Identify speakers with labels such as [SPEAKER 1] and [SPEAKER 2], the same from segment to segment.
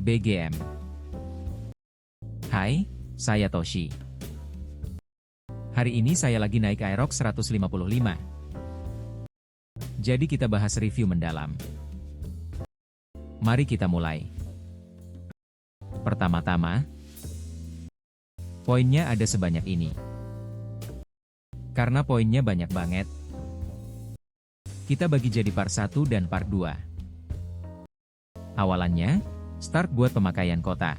[SPEAKER 1] BGM. Hai, saya Toshi. Hari ini saya lagi naik Aerox 155. Jadi kita bahas review mendalam. Mari kita mulai. Pertama-tama, poinnya ada sebanyak ini. Karena poinnya banyak banget, kita bagi jadi part 1 dan part 2. Awalannya, start buat pemakaian kota.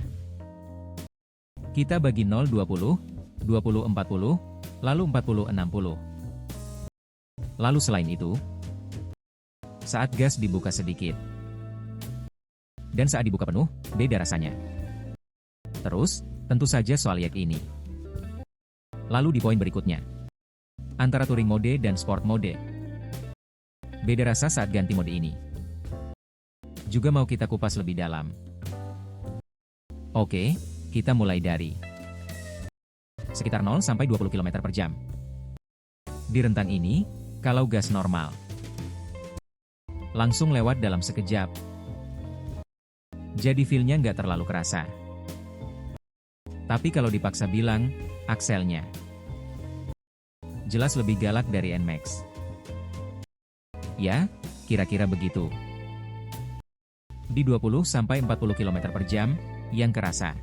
[SPEAKER 1] Kita bagi 0-20, 20-40, lalu 40-60. Lalu selain itu, saat gas dibuka sedikit, dan saat dibuka penuh, beda rasanya. Terus, tentu saja soal yak ini. Lalu di poin berikutnya, antara touring mode dan sport mode. Beda rasa saat ganti mode ini. Juga mau kita kupas lebih dalam. Oke, kita mulai dari sekitar 0-20 km per jam. Di rentang ini, kalau gas normal, langsung lewat dalam sekejap. Jadi feel-nya nggak terlalu kerasa. Tapi kalau dipaksa bilang, akselnya jelas lebih galak dari NMAX. Ya, kira-kira begitu. Di 20-40 km per jam, yang kerasa.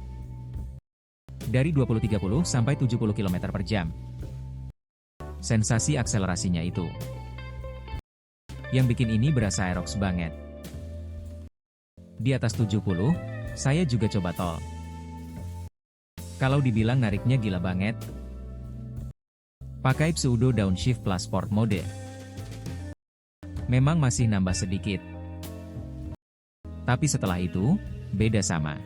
[SPEAKER 1] Dari 20-30-70 km per jam. Sensasi akselerasinya itu yang bikin ini berasa Aerox banget. Di atas 70, saya juga coba tol. Kalau dibilang nariknya gila banget, pakai pseudo downshift plus sport mode, memang masih nambah sedikit. Tapi setelah itu, beda sama.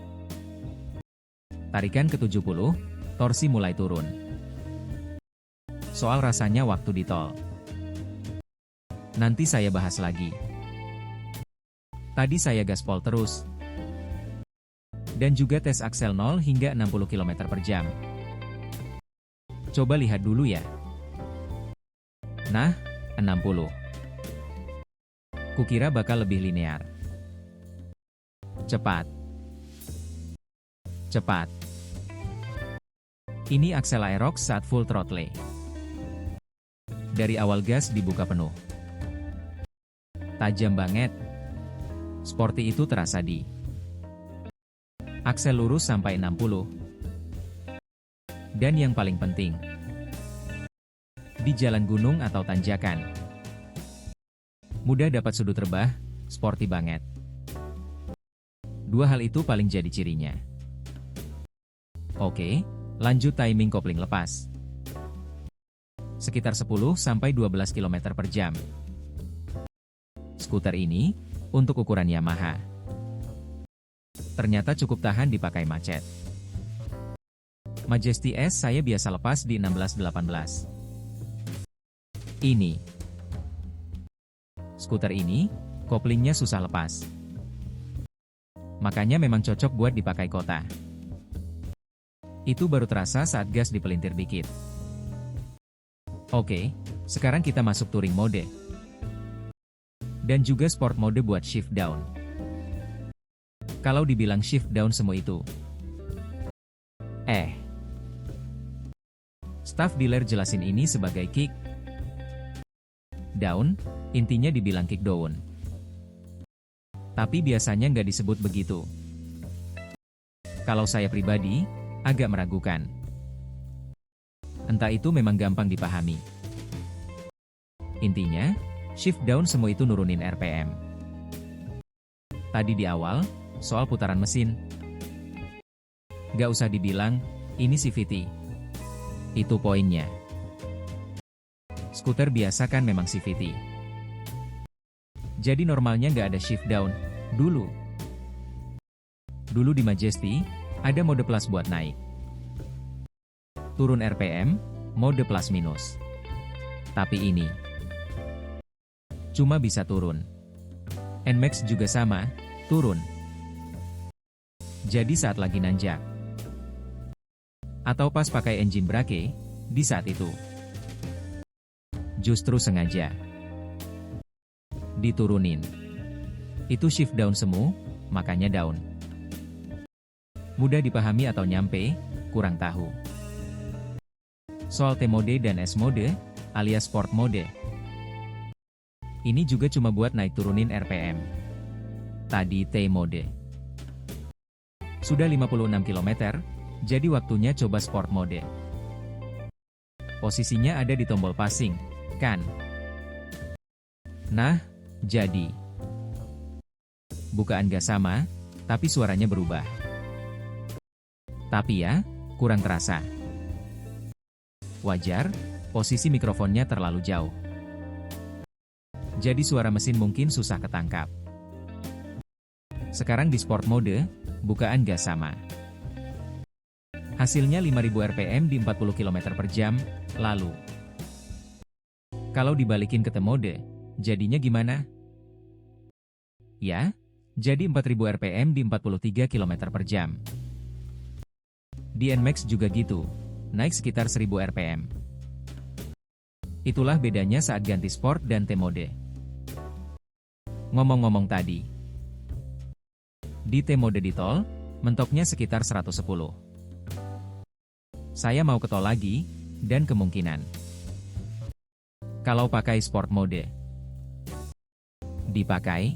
[SPEAKER 1] Tarikan ke 70, torsi mulai turun. Soal rasanya waktu di tol, nanti saya bahas lagi. Tadi saya gaspol terus. Dan juga tes aksel 0 hingga 60 km per jam. Coba lihat dulu ya. Nah, 60. Kukira bakal lebih linear. Cepat. Cepat. Ini aksel Aerox saat full throttle. Dari awal gas dibuka penuh. Tajam banget. Sporty itu terasa di aksel lurus sampai 60. Dan yang paling penting, di jalan gunung atau tanjakan, mudah dapat sudut rebah, sporty banget. Dua hal itu paling jadi cirinya. Oke, lanjut timing kopling lepas. Sekitar 10-12 km per jam. Skuter ini, untuk ukuran Yamaha, ternyata cukup tahan dipakai macet. Majesty S saya biasa lepas di 16-18. Ini. Skuter ini, koplingnya susah lepas. Makanya memang cocok buat dipakai kota. Itu baru terasa saat gas dipelintir dikit. Oke, sekarang kita masuk touring mode. Dan juga sport mode buat shift down. Kalau dibilang shift down semua itu, staff dealer jelasin ini sebagai kick down, intinya dibilang kick down. Tapi biasanya nggak disebut begitu. Kalau saya pribadi, agak meragukan. Entah itu memang gampang dipahami. Intinya, shift down semua itu nurunin RPM. Tadi di awal, soal putaran mesin. Gak usah dibilang, ini CVT. Itu poinnya. Skuter biasa kan memang CVT. Jadi normalnya nggak ada shift down, dulu. Dulu di Majesty, ada mode plus buat naik. Turun RPM, mode plus minus. Tapi ini cuma bisa turun. NMAX juga sama, turun. Jadi saat lagi nanjak, atau pas pakai engine brake, di saat itu, justru sengaja diturunin. Itu shift down semu, makanya down. Mudah dipahami atau nyampe, kurang tahu. Soal T-mode dan S-mode, alias Sport mode. Ini juga cuma buat naik turunin RPM. Tadi T-mode. Sudah 56 km, jadi waktunya coba Sport mode. Posisinya ada di tombol passing, kan? Nah, jadi. Bukaan gas sama, tapi suaranya berubah. Tapi ya, kurang terasa. Wajar, posisi mikrofonnya terlalu jauh. Jadi suara mesin mungkin susah ketangkap. Sekarang di Sport mode, bukaan gas sama. Hasilnya 5000 rpm di 40 km per jam, lalu. Kalau dibalikin ke T-mode, jadinya gimana? Ya, jadi 4000 rpm di 43 km per jam. Di NMAX juga gitu, naik sekitar 1000 rpm. Itulah bedanya saat ganti Sport dan T-mode. Ngomong-ngomong tadi, di T-mode di tol, mentoknya sekitar 110. Saya mau ke tol lagi, dan kemungkinan. Kalau pakai Sport mode, dipakai,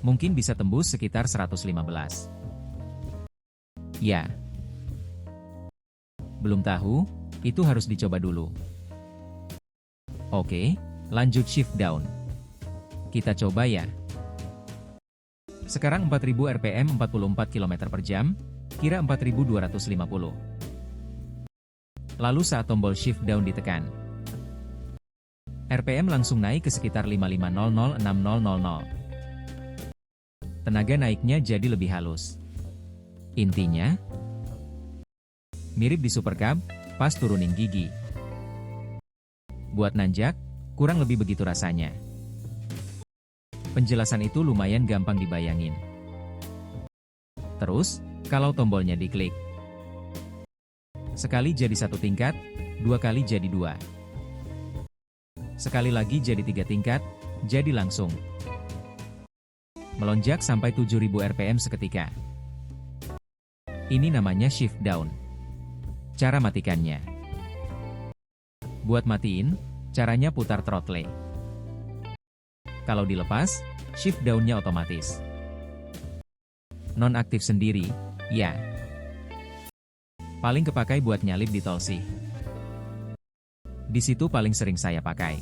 [SPEAKER 1] mungkin bisa tembus sekitar 115. Ya. Belum tahu, itu harus dicoba dulu. Oke, lanjut shift down. Kita coba ya. Sekarang 4000 rpm 44 km per jam, kira 4250. Lalu saat tombol shift down ditekan, RPM langsung naik ke sekitar 5500-6000. Tenaga naiknya jadi lebih halus. Intinya, mirip di Super Cab, pas turunin gigi. Buat nanjak, kurang lebih begitu rasanya. Penjelasan itu lumayan gampang dibayangin. Terus, kalau tombolnya diklik, sekali jadi 1 tingkat, 2 kali jadi 2. Sekali lagi jadi 3 tingkat, jadi langsung. Melonjak sampai 7000 rpm seketika. Ini namanya shift down. Cara matikannya. Buat matiin, caranya putar throttle. Kalau dilepas, shift down-nya otomatis. Nonaktif sendiri, ya. Paling kepakai buat nyalip di tol sih. Di situ paling sering saya pakai.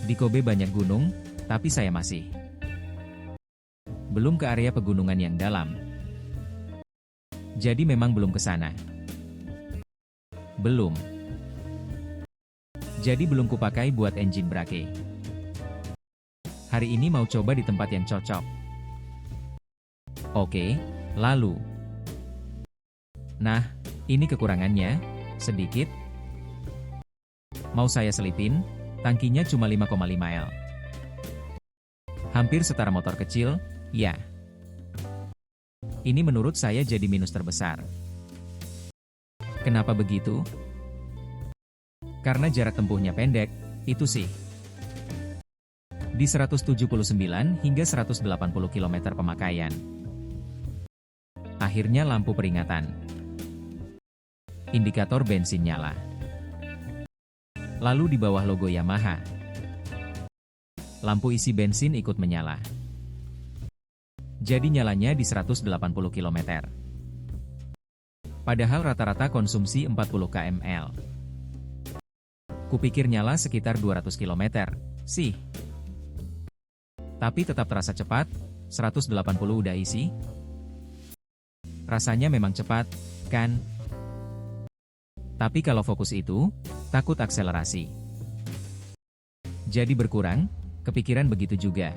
[SPEAKER 1] Di Kobe banyak gunung, tapi saya masih belum ke area pegunungan yang dalam. Jadi memang belum ke sana. Belum. Jadi belum kupakai buat engine brake. Hari ini mau coba di tempat yang cocok. Oke, lalu. Nah, ini kekurangannya, sedikit. Mau saya selipin, tangkinya cuma 5,5 L. Hampir setara motor kecil, ya. Ini menurut saya jadi minus terbesar. Kenapa begitu? Karena jarak tempuhnya pendek, itu sih. Di 179 hingga 180 km pemakaian. Akhirnya lampu peringatan. Indikator bensin nyala. Lalu di bawah logo Yamaha, lampu isi bensin ikut menyala. Jadi nyalanya di 180 km. Padahal rata-rata konsumsi 40 kml. Kupikir nyala sekitar 200 km, sih. Tapi tetap terasa cepat, 180 udah isi. Rasanya memang cepat, kan? Tapi kalau fokus itu, takut akselerasi. Jadi berkurang, kepikiran begitu juga.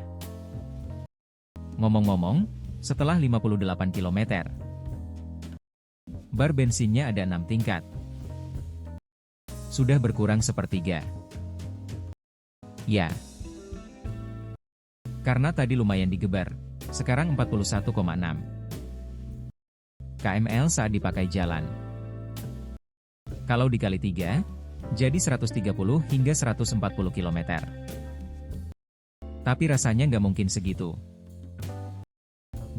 [SPEAKER 1] Ngomong-ngomong, setelah 58 km, bar bensinnya ada 6 tingkat. Sudah berkurang sepertiga. Ya. Karena tadi lumayan digebar, sekarang 41,6 kml saat dipakai jalan. Kalau dikali 3, jadi 130 hingga 140 km. Tapi rasanya nggak mungkin segitu.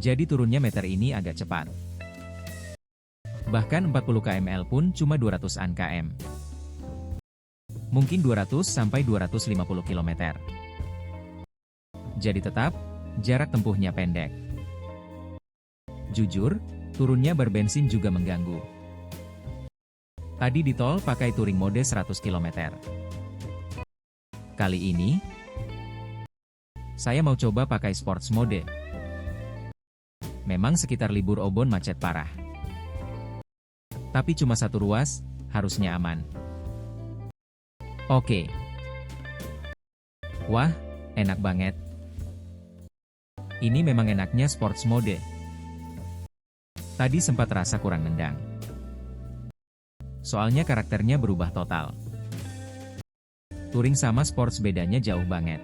[SPEAKER 1] Jadi turunnya meter ini agak cepat. Bahkan 40 kml pun cuma 200-an km. Mungkin 200-250 km. Jadi tetap, jarak tempuhnya pendek. Jujur, turunnya berbensin juga mengganggu. Tadi di tol pakai touring mode 100 km. Kali ini, saya mau coba pakai sports mode. Memang sekitar libur Obon macet parah. Tapi cuma satu ruas, harusnya aman. Oke. Wah, enak banget. Ini memang enaknya sports mode. Tadi sempat rasa kurang nendang. Soalnya karakternya berubah total. Touring sama sports bedanya jauh banget.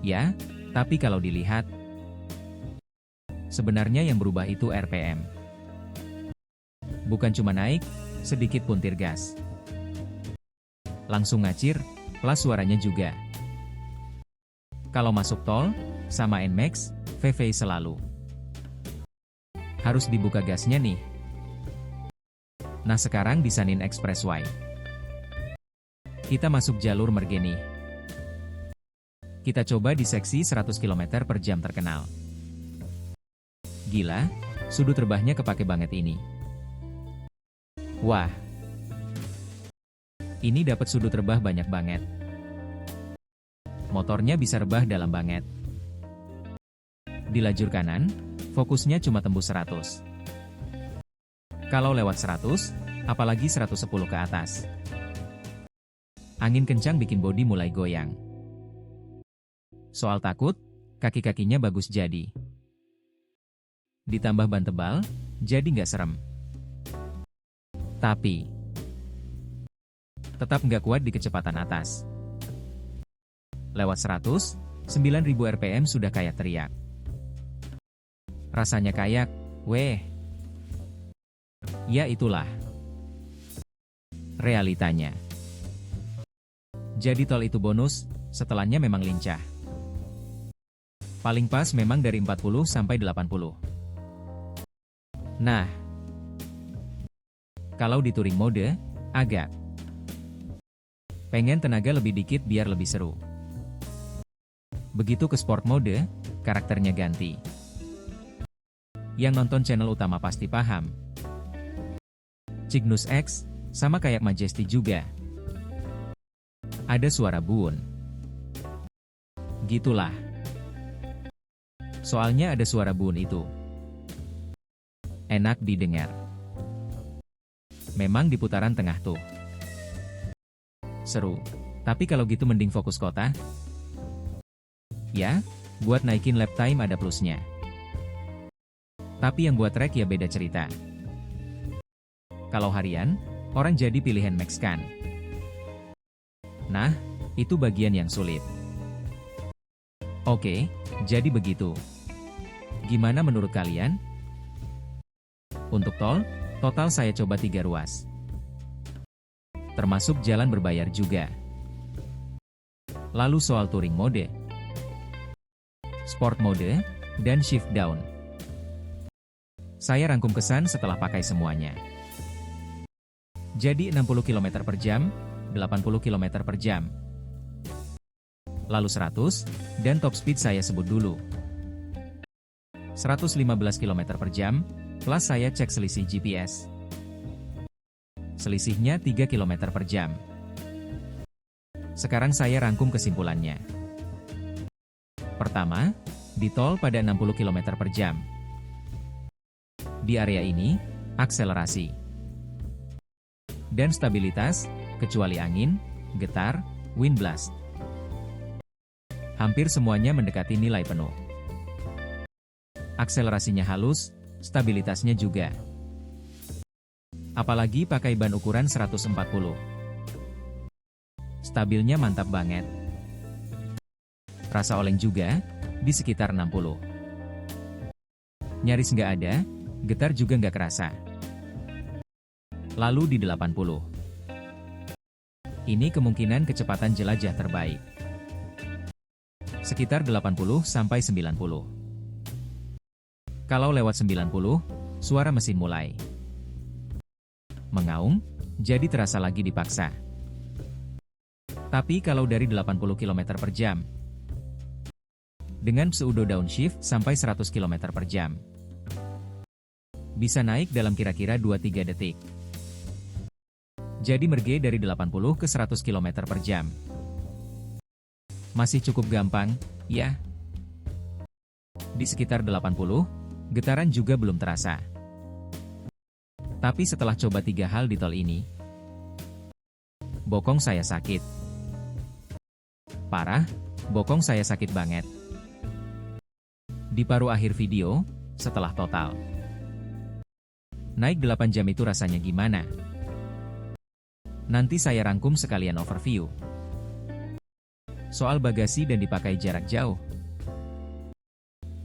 [SPEAKER 1] Ya, tapi kalau dilihat, sebenarnya yang berubah itu RPM. Bukan cuma naik, sedikit puntir gas. Langsung ngacir, plus suaranya juga. Kalau masuk tol, sama NMAX, VV selalu. Harus dibuka gasnya nih. Nah sekarang di Sanin Expressway. Kita masuk jalur Mergeni. Kita coba di seksi 100 km per jam terkenal. Gila, sudut rebahnya kepake banget ini. Wah. Ini dapat sudut rebah banyak banget. Motornya bisa rebah dalam banget. Di lajur kanan, fokusnya cuma tembus 100. Kalau lewat 100, apalagi 110 ke atas. Angin kencang bikin bodi mulai goyang. Soal takut, kaki-kakinya bagus jadi. Ditambah ban tebal, jadi nggak serem. Tapi, tetap nggak kuat di kecepatan atas. Lewat 100, 9000 rpm sudah kayak teriak. Rasanya kayak, weh. Ya itulah realitanya. Jadi tol itu bonus, setelahnya memang lincah. Paling pas memang dari 40 sampai 80. Nah, kalau di touring mode, agak pengen tenaga lebih dikit biar lebih seru. Begitu ke sport mode, karakternya ganti. Yang nonton channel utama pasti paham. Cygnus X, sama kayak Majesty juga. Ada suara buun. Gitulah. Soalnya ada suara buun itu. Enak didengar. Memang di putaran tengah tuh. Seru. Tapi kalau gitu mending fokus kota. Ya, buat naikin lap time ada plusnya. Tapi yang buat trek ya beda cerita. Kalau harian, orang jadi pilihan Max kan. Nah, itu bagian yang sulit. Oke, jadi begitu. Gimana menurut kalian? Untuk tol, total saya coba 3 ruas. Termasuk jalan berbayar juga. Lalu soal touring mode, sport mode, dan shift down. Saya rangkum kesan setelah pakai semuanya. Jadi 60 km per jam, 80 km per jam. Lalu 100, dan top speed saya sebut dulu. 115 km per jam, plus saya cek selisih GPS. Selisihnya 3 km per jam. Sekarang saya rangkum kesimpulannya. Pertama, di tol pada 60 km per jam. Di area ini, akselerasi dan stabilitas, kecuali angin, getar, wind blast. Hampir semuanya mendekati nilai penuh. Akselerasinya halus, stabilitasnya juga. Apalagi pakai ban ukuran 140. Stabilnya mantap banget. Rasa oleng juga, di sekitar 60. Nyaris nggak ada, getar juga nggak kerasa. Lalu di 80. Ini kemungkinan kecepatan jelajah terbaik. Sekitar 80 sampai 90. Kalau lewat 90, suara mesin mulai mengaum, jadi terasa lagi dipaksa. Tapi kalau dari 80 km per jam, dengan pseudo downshift sampai 100 km per jam, bisa naik dalam kira-kira 2-3 detik. Jadi merge dari 80 ke 100 km per jam. Masih cukup gampang, ya. Di sekitar 80, getaran juga belum terasa. Tapi setelah coba 3 hal di tol ini, bokong saya sakit. Parah, bokong saya sakit banget. Di paruh akhir video, setelah total naik 8 jam itu rasanya gimana? Nanti saya rangkum sekalian overview. Soal bagasi dan dipakai jarak jauh,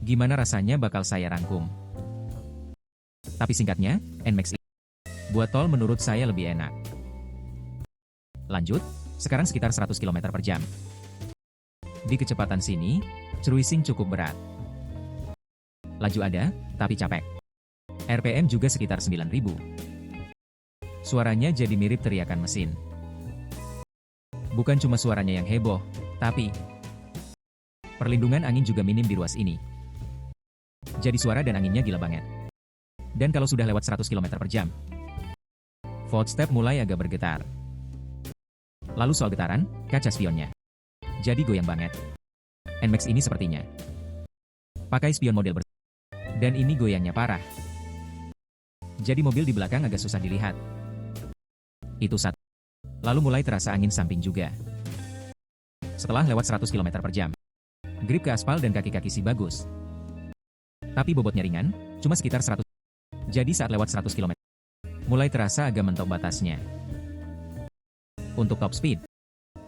[SPEAKER 1] gimana rasanya bakal saya rangkum. Tapi singkatnya, NMAX buat tol menurut saya lebih enak. Lanjut, sekarang sekitar 100 km per jam. Di kecepatan sini, cruising cukup berat. Laju ada, tapi capek. RPM juga sekitar 9000. Suaranya jadi mirip teriakan mesin. Bukan cuma suaranya yang heboh, tapi perlindungan angin juga minim di ruas ini. Jadi suara dan anginnya gila banget. Dan kalau sudah lewat 100 km per jam, footstep mulai agak bergetar. Lalu soal getaran, kaca spionnya jadi goyang banget. NMAX ini sepertinya pakai spion model bersih. Dan ini goyangnya parah. Jadi mobil di belakang agak susah dilihat. Itu satu. Lalu mulai terasa angin samping juga. Setelah lewat 100 km per jam, grip ke aspal dan kaki-kaki sih bagus. Tapi bobotnya ringan, cuma sekitar 100. Jadi saat lewat 100 km, mulai terasa agak mentok batasnya. Untuk top speed,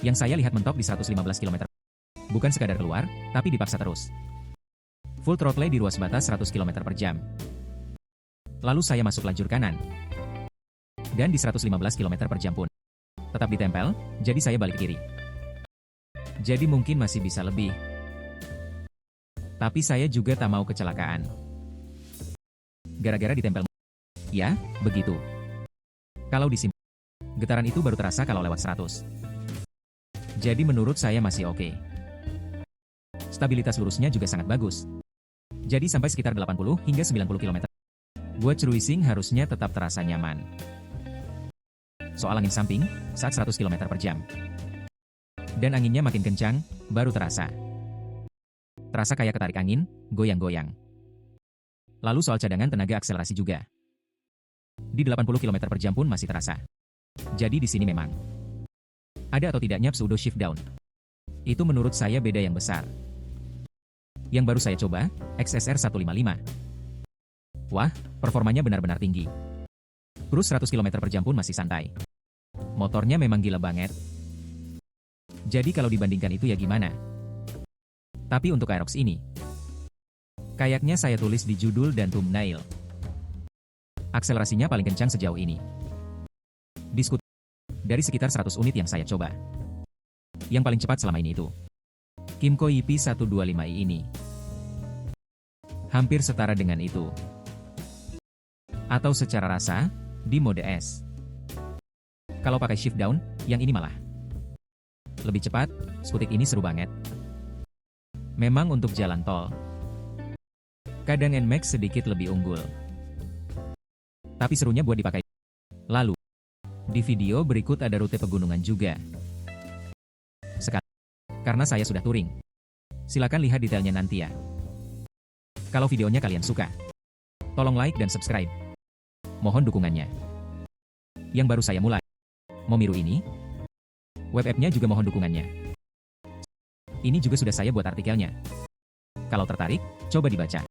[SPEAKER 1] yang saya lihat mentok di 115 km. Bukan sekadar keluar, tapi dipaksa terus. Full throttle di ruas batas 100 km per jam. Lalu saya masuk lajur kanan. Dan di 115 km per jam pun tetap ditempel, jadi saya balik ke kiri. Jadi mungkin masih bisa lebih. Tapi saya juga tak mau kecelakaan. Gara-gara ditempel. Ya, begitu. Kalau disimpan, getaran itu baru terasa kalau lewat 100. Jadi menurut saya masih oke. Stabilitas lurusnya juga sangat bagus. Jadi sampai sekitar 80 hingga 90 km. Buat cruising harusnya tetap terasa nyaman. Soal angin samping, saat 100 km per jam. Dan anginnya makin kencang, baru terasa. Terasa kayak ketarik angin, goyang-goyang. Lalu soal cadangan tenaga akselerasi juga. Di 80 km per jam pun masih terasa. Jadi di sini memang ada atau tidaknya pseudo shift down. Itu menurut saya beda yang besar. Yang baru saya coba, XSR 155. Wah, performanya benar-benar tinggi. Cruise 100 km per jam pun masih santai. Motornya memang gila banget. Jadi kalau dibandingkan itu ya gimana? Tapi untuk Aerox ini, kayaknya saya tulis di judul dan thumbnail. Akselerasinya paling kencang sejauh ini. Diskut dari sekitar 100 unit yang saya coba. Yang paling cepat selama ini itu Kymco EP125i ini. Hampir setara dengan itu. Atau secara rasa, di mode S. Kalau pakai shift down, yang ini malah lebih cepat. Skutik ini seru banget. Memang untuk jalan tol, kadang NMAX sedikit lebih unggul. Tapi serunya buat dipakai. Lalu, di video berikut ada rute pegunungan juga. Karena saya sudah touring. Silakan lihat detailnya nanti ya. Kalau videonya kalian suka, tolong like dan subscribe. Mohon dukungannya. Yang baru saya mulai, Momiru ini, web app-nya juga mohon dukungannya. Ini juga sudah saya buat artikelnya. Kalau tertarik, coba dibaca.